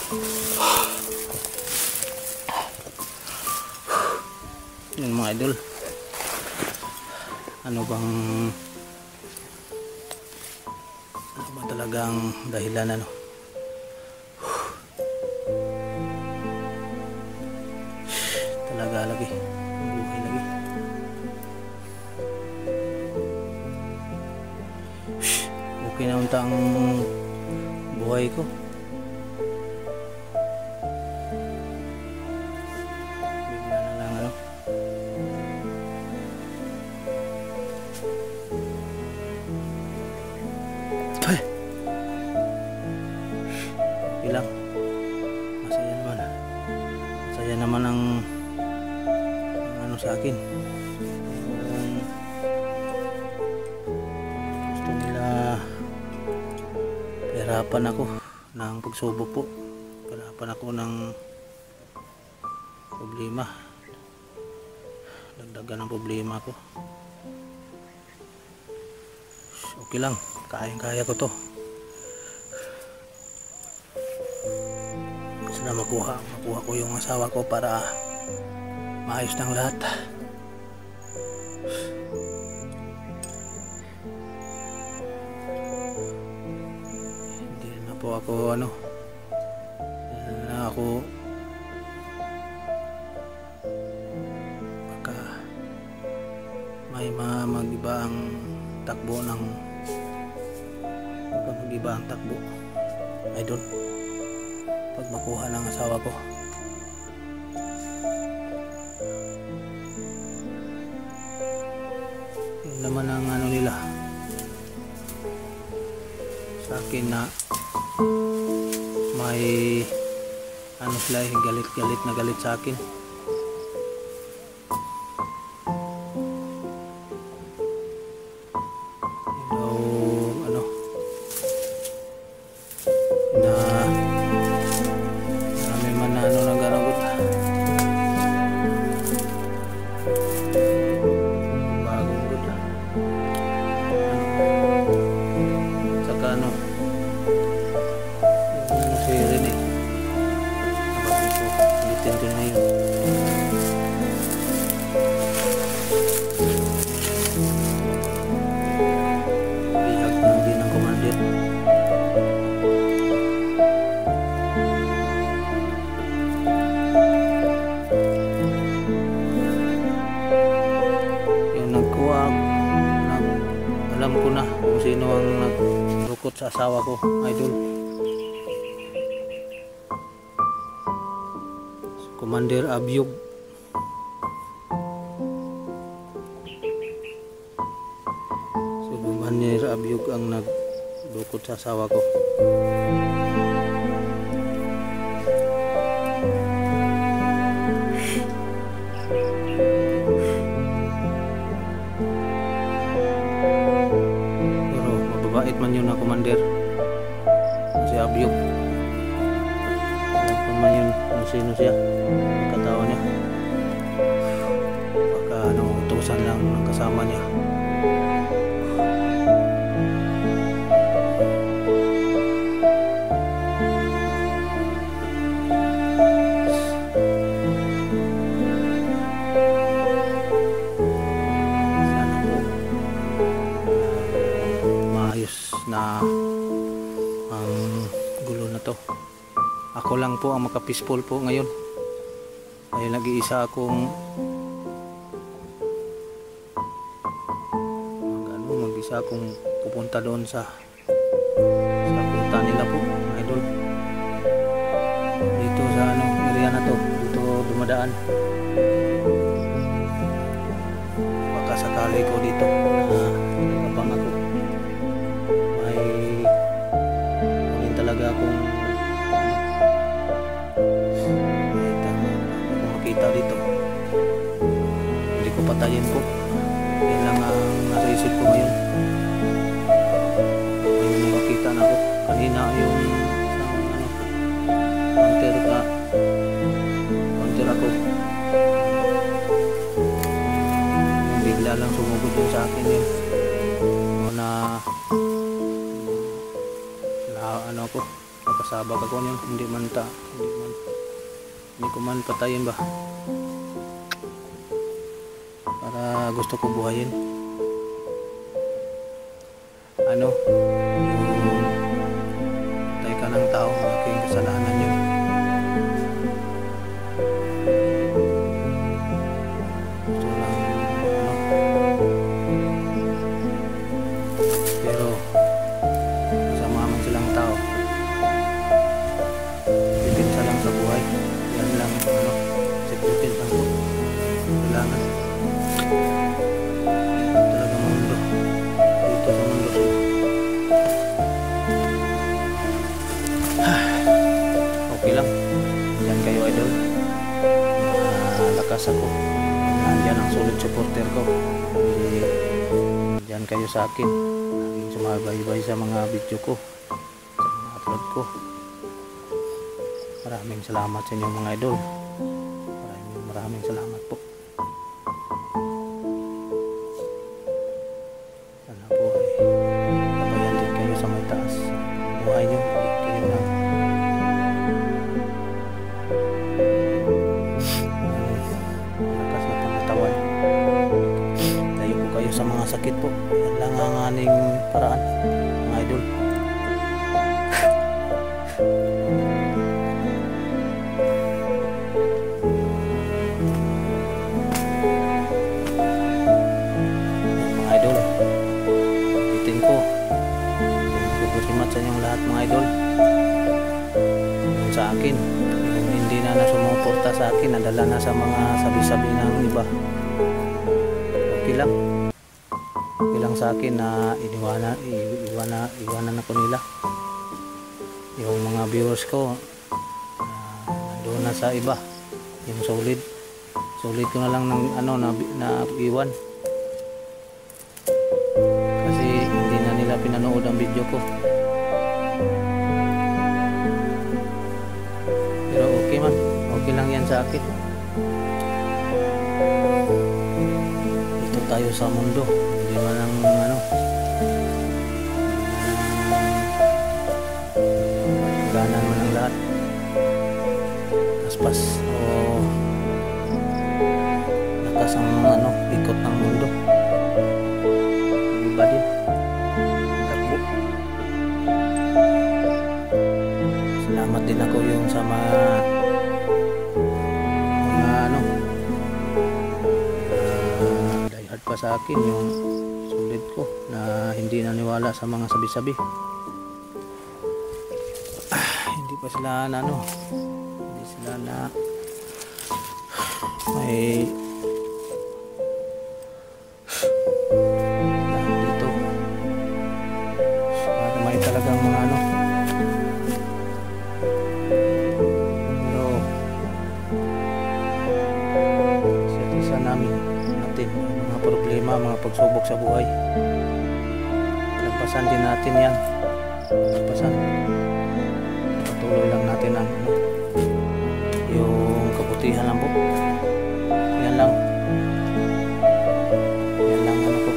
Yun mga idol, ano ba talagang dahilan ano? Talaga lagi buhay lagi. Okay na unta ang buhay ko. Bigla na lang ano. Okay lang. Masaya naman. Masaya naman ang ano sa akin. Gusto nila kahirapan ako ng pagsubok po. Kahirapan ako ng problema. Dagdagan ng problema ko. Okay lang. Kaya ko to. Sana makuha ko yung asawa ko para maayos ng lahat. Hindi na po ako ano, hindi na ako baka may mag-iba ang takbo ng mag-iba ang takbo idol pag makuha ng asawa ko. Yun naman ang ano nila sa akin na may ano sila, galit na galit sa akin. Ano na marami man na ano nagaragot bagong good saka ano si Rene napagin ko ulitin ko na yun. Bihag lang din ang commander. Alam ko na kung sino ang nagrukot sa asawa ko, idol. Commander Abyog. Si Commander Abyog ang nagrukot sa asawa ko. Mabait man yun na commander si Abyog. Alam ko man yun kung sino siya, katawa niya. Baka ano, utusan lang ng kasama niya. Na ang gulo na to. Ako lang po ang makapeaceful po ngayon dahil nag-iisa akong mag-isa akong pupunta doon sa punta nila po idol dito sa ano area na to, dito dumadaan. Baka sakali ko dito nagkabang ako talaga akong makita dito. Hindi ko patayin po. Yan lang ang nasa isip ko ngayon. May makita na ako. Kanina yung counter ako. Bigla lang sumugod yun sa akin yun. Ano ako, pasabak ako niyo, hindi ko man patayin ba, para gusto ko buhayin. Ano, patay ka ng tao, malaking kasalanan yun. Gusto lang, pero masama man silang tao, depensa lang sa buhay. Yan lang, self-defense lang po kailangan. Talaga mundo dito sa mundo. Okay lang, yan kayo idol. Lakas ako, nandyan ang solid supporter ko. Hindi dyan kayo sa akin, laging sumabaybay sa mga video ko, sa mga upload ko. Maraming salamat sa inyo mga idol. Maraming salamat po. Sana po ay tabayan din kayo sa may taas buhay nyo. Hindi kayo lang malakas na pangatawan. Tayo po kayo sa mga sakit po. Yan lang ang aning paraan mga idol. Sa inyong lahat mga idol, yung sa akin, yung hindi na nasumuporta sa akin, nadala na sa mga sabi-sabi ng iba, okay lang sa akin na iwanan ako nila. Yung mga viewers ko nandoon na sa iba, yung solid ko na lang ng na iwan kasi hindi na nila pinanood ang video ko. Pero okay man, okay lang yan sa akin. Dito tayo sa mundo, hindi man ang ganan man ang lahat. Paspas o lakas ang ikot ng mundo. Iba din. Takbo. Salamat din ako yung sa mga diehard pa sa akin, yung sulit ko na hindi naniwala sa mga sabi-sabi. Hindi pa sila hindi sila na may dito may talagang mga natin mga problema, mga pagsubok sa buhay. Lampasan din natin yan. Patuloy lang natin ang yung kabutihan lang po. Yan lang po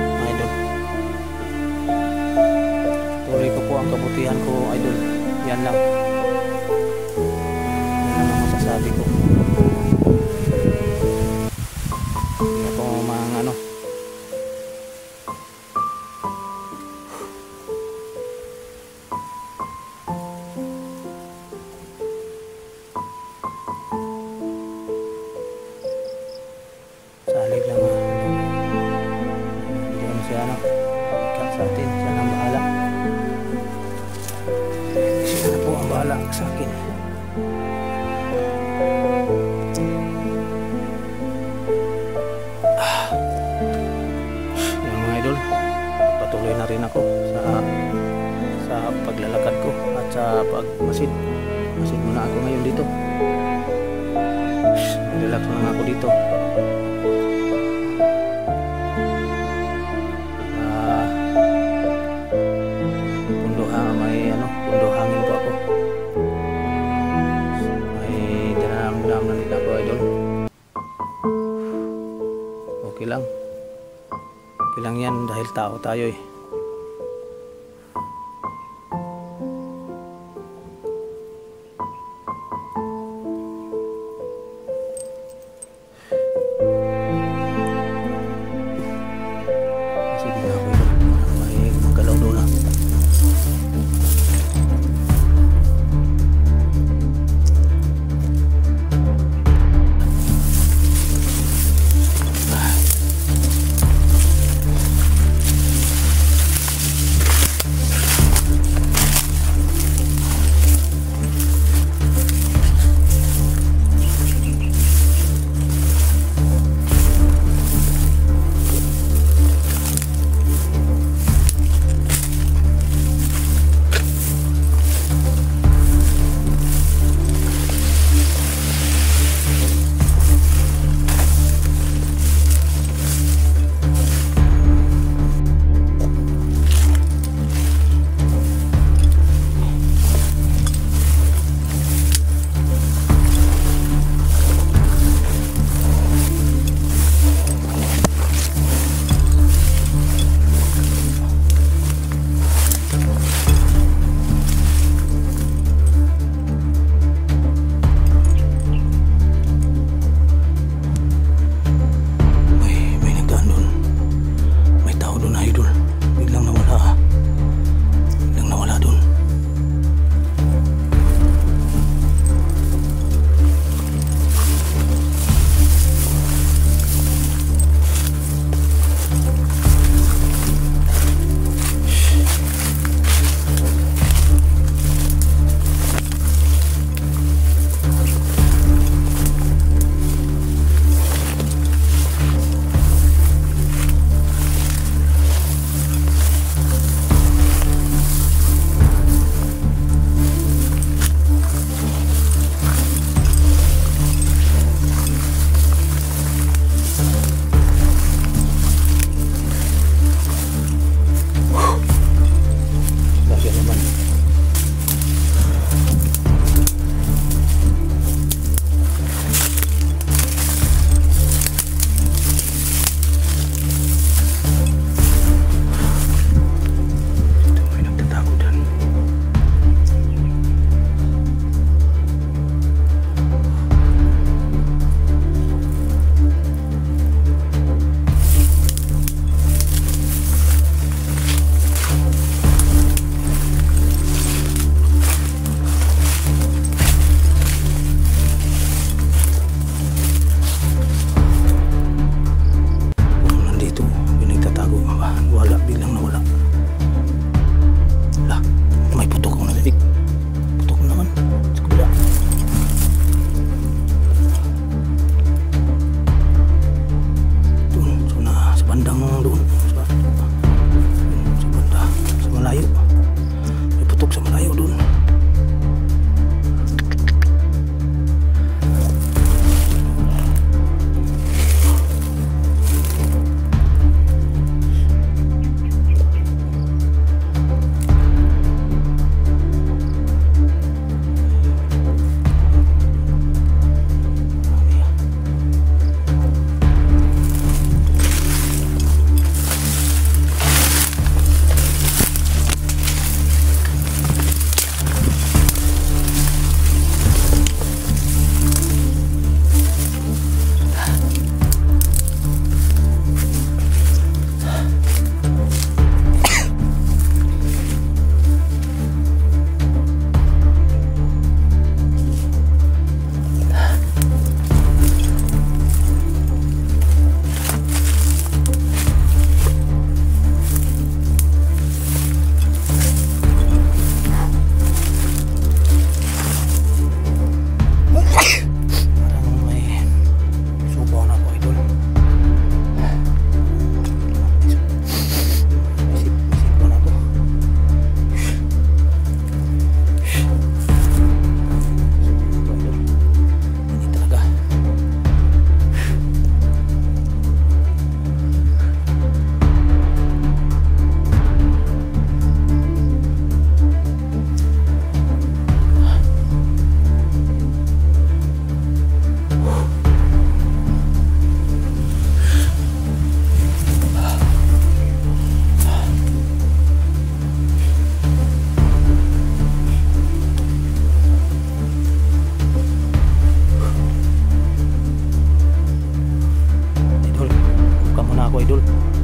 mga idol. Tuloy ko po ang kabutihan ko idol. Yan lang ang masasabi ko. Salig lang hindi naman siya sa atin, siya nang bahala. Siya na po ang bahala sa akin. Yan mga idol, patuloy na rin ako sa paglalakad ko at sa pagmasid muna ako ngayon dito. Relax lang ako dito. Pundo hangin po ako. May dinamdam na nila ko idol. Okay lang yan dahil tao tayo eh. ako idol.